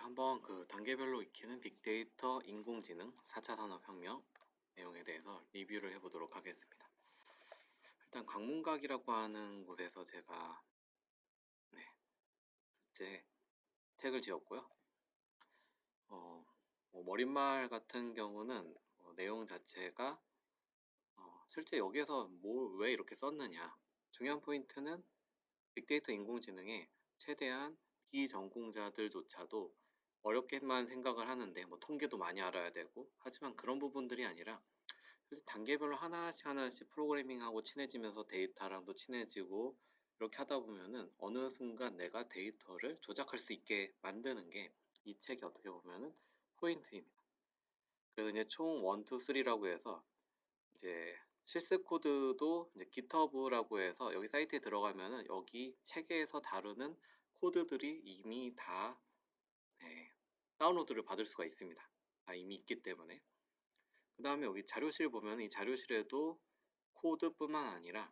한번 그 단계별로 익히는 빅데이터 인공지능 4차 산업혁명 내용에 대해서 리뷰를 해보도록 하겠습니다. 일단 광문각이라고 하는 곳에서 제가 이제 책을 지었고요. 머릿말 같은 경우는 내용 자체가 실제 여기에서 왜 이렇게 썼느냐, 중요한 포인트는 빅데이터 인공지능에 최대한 비전공자들조차도 어렵게만 생각을 하는데 통계도 많이 알아야 되고, 하지만 그런 부분들이 아니라 단계별로 하나씩 하나씩 프로그래밍하고 친해지면서 데이터랑도 친해지고, 이렇게 하다 보면은 어느 순간 내가 데이터를 조작할 수 있게 만드는 게 이 책이 어떻게 보면은 포인트입니다. 그래서 이제 총 1, 2, 3라고 해서 이제 실습 코드도 이제 GitHub라고 해서 여기 사이트에 들어가면은 여기 책에서 다루는 코드들이 이미 다 다운로드를 받을 수가 있습니다. 이미 있기 때문에. 그 다음에 여기 자료실 보면 이 자료실에도 코드뿐만 아니라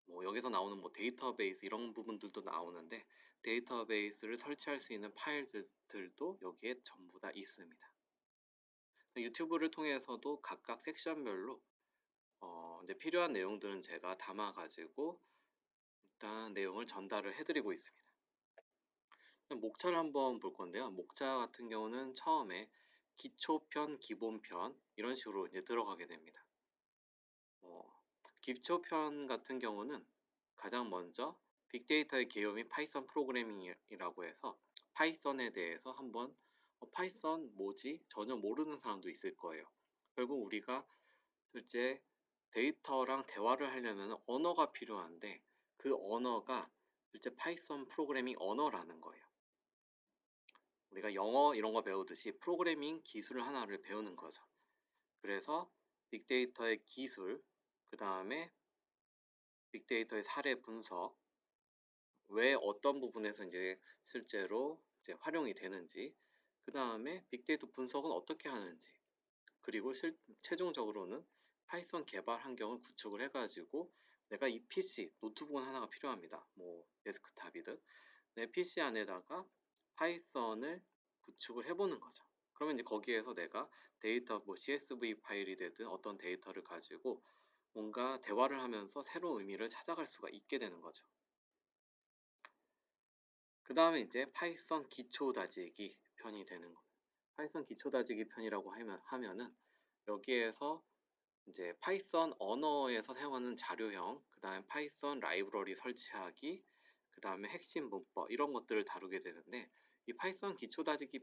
여기서 나오는 데이터베이스 이런 부분들도 나오는데, 데이터베이스를 설치할 수 있는 파일들도 여기에 전부 다 있습니다. 유튜브를 통해서도 각각 섹션별로 이제 필요한 내용들은 제가 담아가지고 일단 내용을 전달을 해드리고 있습니다. 목차를 한번 볼 건데요. 목차 같은 경우는 처음에 기초편, 기본편 이런 식으로 이제 들어가게 됩니다. 기초편 같은 경우는 가장 먼저 빅데이터의 개요인 파이썬 프로그래밍이라고 해서 파이썬에 대해서 한번 파이썬 뭐지? 전혀 모르는 사람도 있을 거예요. 결국 우리가 실제 데이터랑 대화를 하려면 언어가 필요한데, 그 언어가 실제 파이썬 프로그래밍 언어라는 거예요. 우리가 영어 이런 거 배우듯이 프로그래밍 기술 하나를 배우는 거죠. 그래서 빅데이터의 기술, 그 다음에 빅데이터의 사례 분석, 왜 어떤 부분에서 이제 실제로 이제 활용이 되는지, 그 다음에 빅데이터 분석은 어떻게 하는지, 그리고 최종적으로는 파이썬 개발 환경을 구축을 해가지고 내가 이 PC, 노트북은 하나가 필요합니다. 데스크탑이든 내 PC 안에다가 파이썬을 구축을 해보는 거죠. 그러면 이제 거기에서 내가 데이터 CSV 파일이 되든 어떤 데이터를 가지고 뭔가 대화를 하면서 새로운 의미를 찾아갈 수가 있게 되는 거죠. 그 다음에 이제 파이썬 기초 다지기 편이 되는 거예요. 파이썬 기초 다지기 편이라고 하면은 여기에서 이제 파이썬 언어에서 사용하는 자료형, 그 다음에 파이썬 라이브러리 설치하기, 그 다음에 핵심 문법 이런 것들을 다루게 되는데, 이 파이썬 기초 다지기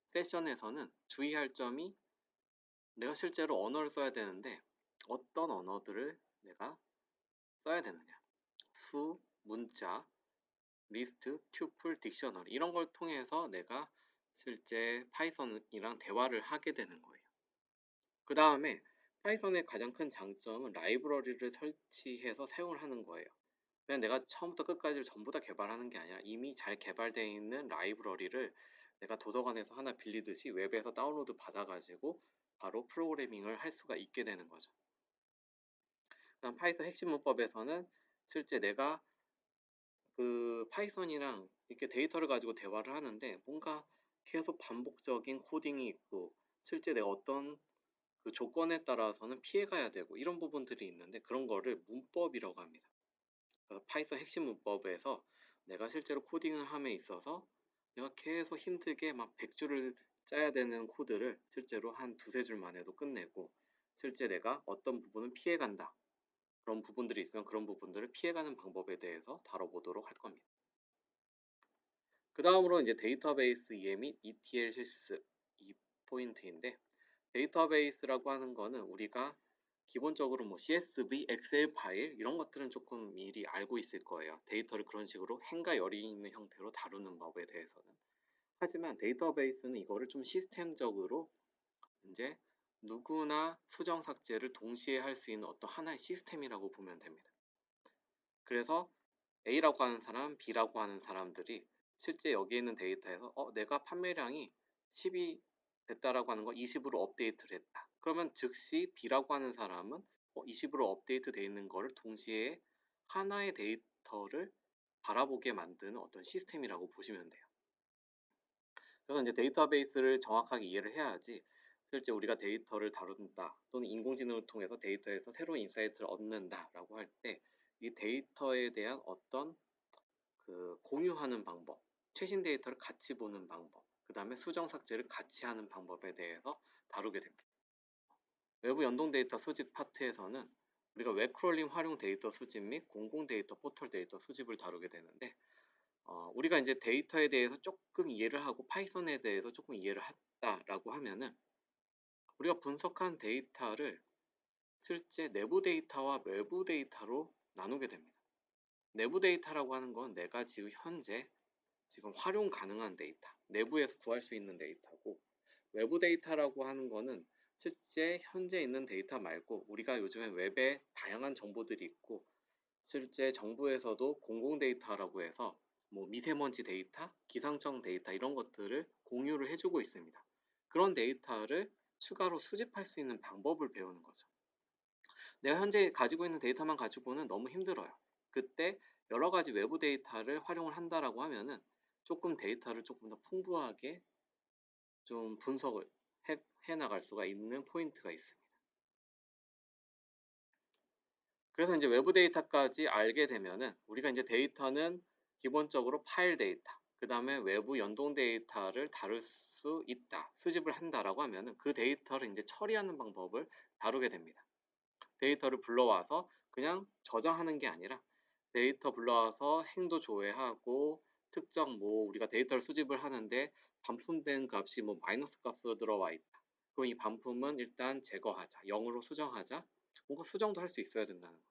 세션에서는 주의할 점이 내가 실제로 언어를 써야 되는데 어떤 언어들을 내가 써야 되느냐, 수, 문자, 리스트, 튜플, 딕셔너리 이런 걸 통해서 내가 실제 파이썬이랑 대화를 하게 되는 거예요. 그 다음에 파이썬의 가장 큰 장점은 라이브러리를 설치해서 사용을 하는 거예요. 그냥 내가 처음부터 끝까지 전부 다 개발하는 게 아니라 이미 잘 개발되어 있는 라이브러리를 내가 도서관에서 하나 빌리듯이 웹에서 다운로드 받아가지고 바로 프로그래밍을 할 수가 있게 되는 거죠. 그다음 파이썬 핵심 문법에서는 실제 내가 그 파이썬이랑 이렇게 데이터를 가지고 대화를 하는데 뭔가 계속 반복적인 코딩이 있고, 실제 내가 어떤 그 조건에 따라서는 피해가야 되고 이런 부분들이 있는데, 그런 거를 문법이라고 합니다. 그래서 파이썬 핵심 문법에서 내가 실제로 코딩을 함에 있어서 내가 계속 힘들게 막 100줄을 짜야 되는 코드를 실제로 한 두세 줄만 해도 끝내고, 실제 내가 어떤 부분은 피해간다, 그런 부분들이 있으면 그런 부분들을 피해가는 방법에 대해서 다뤄보도록 할 겁니다. 그 다음으로 이제 데이터베이스 이해 및 ETL 실습 이 포인트인데, 데이터베이스라고 하는 거는 우리가 기본적으로 CSV, 엑셀 파일 이런 것들은 조금 미리 알고 있을 거예요. 데이터를 그런 식으로 행과 열이 있는 형태로 다루는 법에 대해서는. 하지만 데이터베이스는 이거를 좀 시스템적으로 이제 누구나 수정 삭제를 동시에 할 수 있는 어떤 하나의 시스템이라고 보면 됩니다. 그래서 A라고 하는 사람, B라고 하는 사람들이 실제 여기 있는 데이터에서 내가 판매량이 10이 됐다라고 하는 거 20으로 업데이트를 했다. 그러면 즉시 B라고 하는 사람은 20으로 업데이트 되어 있는 거를 동시에 하나의 데이터를 바라보게 만드는 어떤 시스템이라고 보시면 돼요. 그래서 이제 데이터베이스를 정확하게 이해를 해야지 실제 우리가 데이터를 다룬다 또는 인공지능을 통해서 데이터에서 새로운 인사이트를 얻는다라고 할 때 이 데이터에 대한 어떤 그 공유하는 방법, 최신 데이터를 같이 보는 방법, 그 다음에 수정 삭제를 같이 하는 방법에 대해서 다루게 됩니다. 외부 연동 데이터 수집 파트에서는 우리가 웹크롤링 활용 데이터 수집 및 공공 데이터 포털 데이터 수집을 다루게 되는데 우리가 이제 데이터에 대해서 조금 이해를 하고 파이썬에 대해서 조금 이해를 했다라고 하면은 우리가 분석한 데이터를 실제 내부 데이터와 외부 데이터로 나누게 됩니다. 내부 데이터라고 하는 건 내가 지금 현재 지금 활용 가능한 데이터, 내부에서 구할 수 있는 데이터고, 외부 데이터라고 하는 거는 실제 현재 있는 데이터 말고 우리가 요즘에 웹에 다양한 정보들이 있고 실제 정부에서도 공공 데이터라고 해서 뭐 미세먼지 데이터, 기상청 데이터 이런 것들을 공유를 해주고 있습니다. 그런 데이터를 추가로 수집할 수 있는 방법을 배우는 거죠. 내가 현재 가지고 있는 데이터만 가지고는 너무 힘들어요. 그때 여러 가지 외부 데이터를 활용을 한다라고 하면은 조금 데이터를 조금 더 풍부하게 좀 분석을 해 나갈 수가 있는 포인트가 있습니다. 그래서 이제 외부 데이터까지 알게 되면은 우리가 이제 데이터는 기본적으로 파일 데이터, 그 다음에 외부 연동 데이터를 다룰 수 있다, 수집을 한다라고 하면은 그 데이터를 이제 처리하는 방법을 다루게 됩니다. 데이터를 불러와서 그냥 저장하는 게 아니라 데이터 불러와서 행도 조회하고 특정 뭐 우리가 데이터를 수집을 하는데 반품된 값이 뭐 마이너스 값으로 들어와 있다. 그럼 이 반품은 일단 제거하자. 0으로 수정하자. 뭔가 수정도 할 수 있어야 된다는 거죠.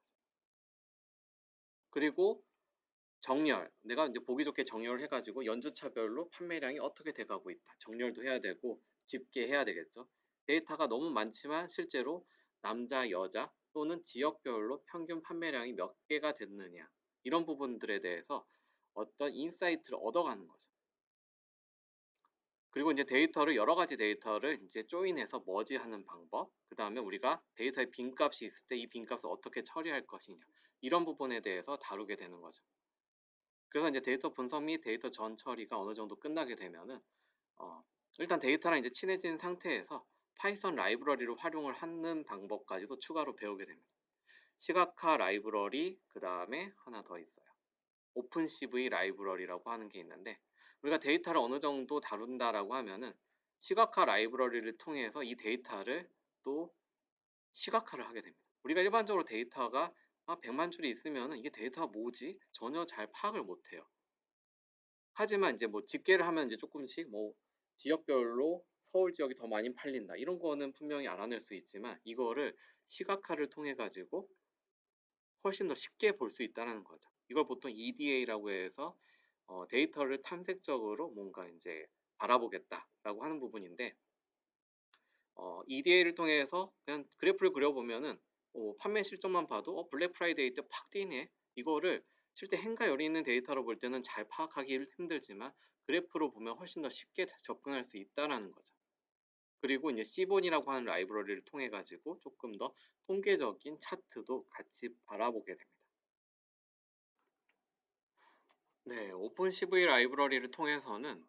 그리고 정렬. 내가 이제 보기 좋게 정렬을 해가지고 연주차별로 판매량이 어떻게 돼가고 있다. 정렬도 해야 되고 집계해야 되겠죠. 데이터가 너무 많지만 실제로 남자, 여자 또는 지역별로 평균 판매량이 몇 개가 됐느냐. 이런 부분들에 대해서 어떤 인사이트를 얻어가는 거죠. 그리고 이제 데이터를 여러 가지 데이터를 이제 조인해서 머지하는 방법. 그 다음에 우리가 데이터에 빈값이 있을 때 이 빈값을 어떻게 처리할 것이냐. 이런 부분에 대해서 다루게 되는 거죠. 그래서 이제 데이터 분석 및 데이터 전 처리가 어느 정도 끝나게 되면은 어, 일단 데이터랑 이제 친해진 상태에서 파이썬 라이브러리를 활용을 하는 방법까지도 추가로 배우게 됩니다. 시각화 라이브러리, 그 다음에 하나 더 있어요. 오픈CV 라이브러리라고 하는 게 있는데 우리가 데이터를 어느 정도 다룬다라고 하면은 시각화 라이브러리를 통해서 이 데이터를 또 시각화를 하게 됩니다. 우리가 일반적으로 데이터가 100만 줄이 있으면 이게 데이터가 뭐지? 전혀 잘 파악을 못해요. 하지만 이제 뭐 집계를 하면 이제 조금씩 뭐 지역별로 서울 지역이 더 많이 팔린다 이런 거는 분명히 알아낼 수 있지만 이거를 시각화를 통해 가지고 훨씬 더 쉽게 볼 수 있다는 거죠. 이걸 보통 EDA라고 해서 데이터를 탐색적으로 뭔가 이제 알아보겠다라고 하는 부분인데 EDA를 통해서 그냥 그래프를 그려보면은 판매 실적만 봐도 블랙 프라이데이 때 팍 뛰네. 이거를 실제 행가 열이 있는 데이터로 볼 때는 잘 파악하기 힘들지만 그래프로 보면 훨씬 더 쉽게 접근할 수 있다라는 거죠. 그리고 이제 시본이라고 하는 라이브러리를 통해 가지고 조금 더 통계적인 차트도 같이 바라보게 됩니다. 네, 오픈CV 라이브러리를 통해서는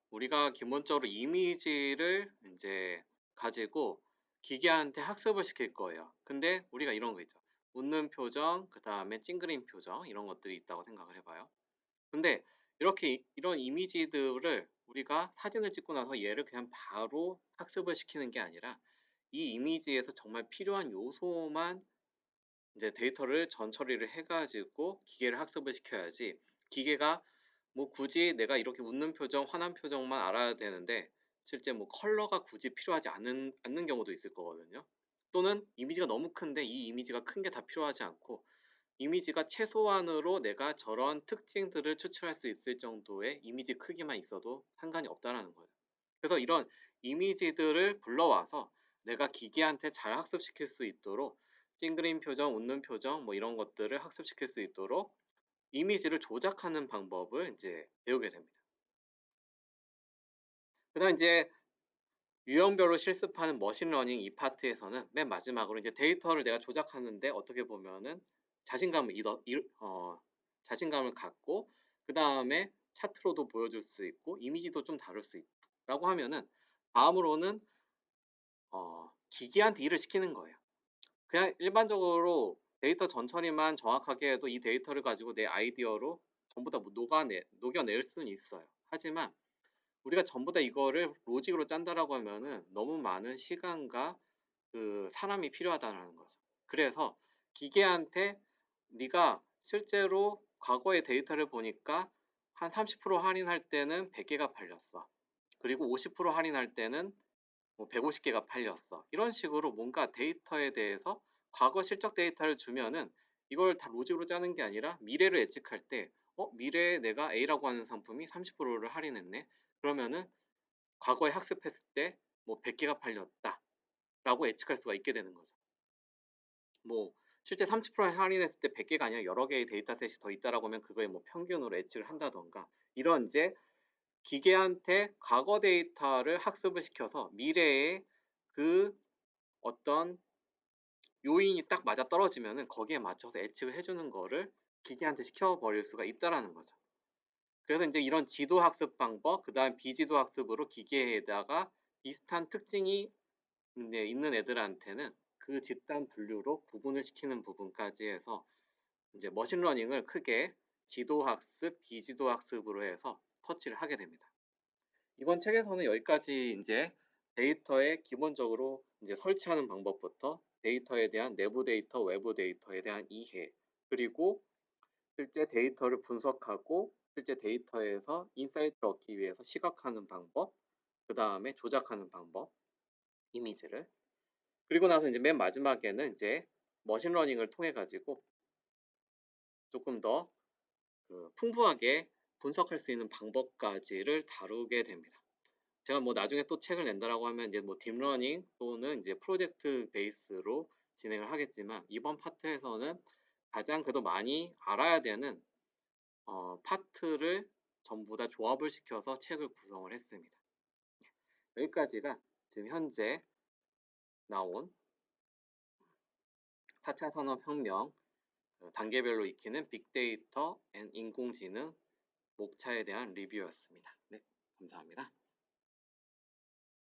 우리가 기본적으로 이미지를 이제 가지고 기계한테 학습을 시킬 거예요. 근데 우리가 이런 거 있죠. 웃는 표정, 그 다음에 찡그린 표정, 이런 것들이 있다고 생각을 해봐요. 근데 이렇게 이런 이미지들을 우리가 사진을 찍고 나서 얘를 그냥 바로 학습을 시키는 게 아니라 이 이미지에서 정말 필요한 요소만 이제 데이터를 전 처리를 해가지고 기계를 학습을 시켜야지 기계가 뭐 굳이 내가 이렇게 웃는 표정, 화난 표정만 알아야 되는데 실제 뭐 컬러가 굳이 필요하지 않는 경우도 있을 거거든요. 또는 이미지가 너무 큰데 이 이미지가 큰 게 다 필요하지 않고 이미지가 최소한으로 내가 저런 특징들을 추출할 수 있을 정도의 이미지 크기만 있어도 상관이 없다라는 거예요. 그래서 이런 이미지들을 불러와서 내가 기계한테 잘 학습시킬 수 있도록 찡그린 표정, 웃는 표정 뭐 이런 것들을 학습시킬 수 있도록 이미지를 조작하는 방법을 이제 배우게 됩니다. 그다음 이제 유형별로 실습하는 머신러닝 이 파트에서는 맨 마지막으로 이제 데이터를 내가 조작하는데 어떻게 보면은 자신감을 자신감을 갖고 그 다음에 차트로도 보여줄 수 있고 이미지도 좀 다룰 수 있다. 라고 하면은 다음으로는 기계한테 일을 시키는 거예요. 그냥 일반적으로 데이터 전처리만 정확하게 해도 이 데이터를 가지고 내 아이디어로 전부 다 뭐 녹여낼 수는 있어요. 하지만 우리가 전부 다 이거를 로직으로 짠다라고 하면은 너무 많은 시간과 그 사람이 필요하다라는 거죠. 그래서 기계한테 네가 실제로 과거의 데이터를 보니까 한 30% 할인할 때는 100 개가 팔렸어. 그리고 50% 할인할 때는 뭐 150 개가 팔렸어. 이런 식으로 뭔가 데이터에 대해서 과거 실적 데이터를 주면은 이걸 다 로직으로 짜는 게 아니라 미래를 예측할 때 미래에 내가 A라고 하는 상품이 30%를 할인했네. 그러면은 과거에 학습했을 때 뭐 100 개가 팔렸다라고 예측할 수가 있게 되는 거죠. 뭐 실제 30% 할인했을 때 100 개가 아니라 여러 개의 데이터셋이 더 있다라고 하면 그거에 뭐 평균으로 예측을 한다든가 이런 이제 기계한테 과거 데이터를 학습을 시켜서 미래에 그 어떤 요인이 딱 맞아떨어지면은 거기에 맞춰서 예측을 해 주는 거를 기계한테 시켜 버릴 수가 있다라는 거죠. 그래서 인제 이런 지도 학습 방법 그다음 비지도 학습으로 기계에다가 비슷한 특징이 인제 있는 애들한테는 그 집단 분류로 구분을 시키는 부분까지 해서 인제 머신러닝을 크게 지도 학습, 비지도 학습으로 해서 터치를 하게 됩니다. 이번 책에서는 여기까지 인제 데이터에 기본적으로 인제 설치하는 방법부터 데이터에 대한 내부 데이터, 외부 데이터에 대한 이해, 그리고 실제 데이터를 분석하고 실제 데이터에서 인사이트를 얻기 위해서 시각화하는 방법, 그다음에 조작하는 방법, 이미지를. 그리고 나서 인제 맨 마지막에는 이제 머신러닝을 통해 가지고 쪼끔 더 풍부하게 분석할 수 있는 방법까지를 다루게 됩니다. 제가 뭐 나중에 또 책을 낸다라고 하면 이제 뭐 딥러닝 또는 이제 프로젝트 베이스로 진행을 하겠지만 이번 파트에서는 가장 그래도 많이 알아야 되는 파트를 전부 다 조합을 시켜서 책을 구성을 했습니다. 여기까지가 지금 현재 나온 4차 산업혁명 단계별로 익히는 빅데이터 앤 인공지능 목차에 대한 리뷰였습니다. 네, 감사합니다.